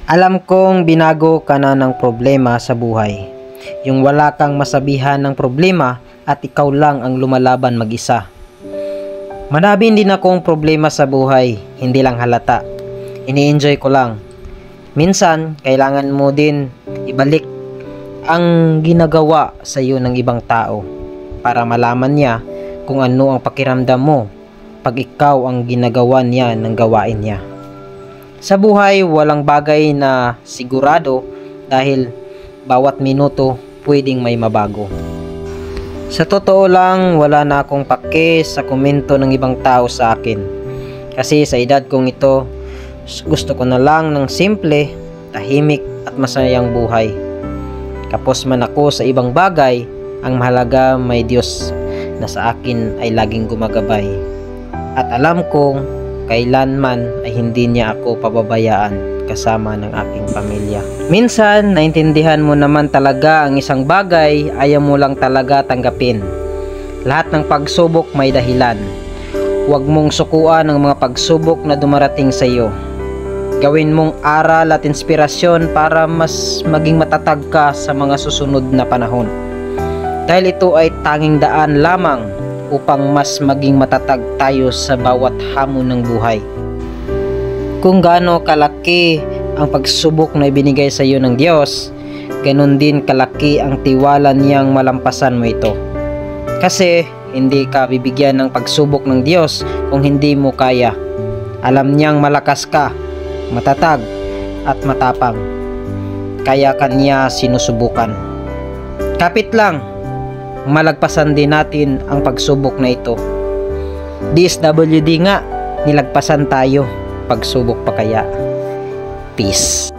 Alam kong binago ka na ng problema sa buhay. Yung wala kang masabihan ng problema at ikaw lang ang lumalaban mag-isa. Marami din akong problema sa buhay, hindi lang halata. Ini-enjoy ko lang. Minsan, kailangan mo din ibalik ang ginagawa sa iyo ng ibang tao para malaman niya kung ano ang pakiramdam mo pag ikaw ang ginagawa niya ng gawain niya. Sa buhay, walang bagay na sigurado dahil bawat minuto pwedeng may mabago. Sa totoo lang, wala na akong pake sa komento ng ibang tao sa akin. Kasi sa edad kong ito, gusto ko na lang ng simple, tahimik at masayang buhay. Kapos man ako sa ibang bagay, ang mahalaga may Diyos na sa akin ay laging gumagabay. At alam kong kailanman ay hindi niya ako pababayaan kasama ng aking pamilya. Minsan, naintindihan mo naman talaga ang isang bagay, ayaw mo lang talaga tanggapin. Lahat ng pagsubok may dahilan. Huwag mong sukuan ang mga pagsubok na dumarating sa iyo. Gawin mong aral at inspirasyon para mas maging matatag ka sa mga susunod na panahon. Dahil ito ay tanging daan lamang upang mas maging matatag tayo sa bawat hamon ng buhay. Kung gaano kalaki ang pagsubok na ibinigay sa iyo ng Diyos, ganon din kalaki ang tiwala niyang malampasan mo ito. Kasi hindi ka bibigyan ng pagsubok ng Diyos kung hindi mo kaya. Alam niyang malakas ka, matatag at matapang. Kaya kanya sinusubukan. Kapit lang, malagpasan din natin ang pagsubok na ito. DSWD nga, nilagpasan tayo. Pagsubok pa kaya. Peace.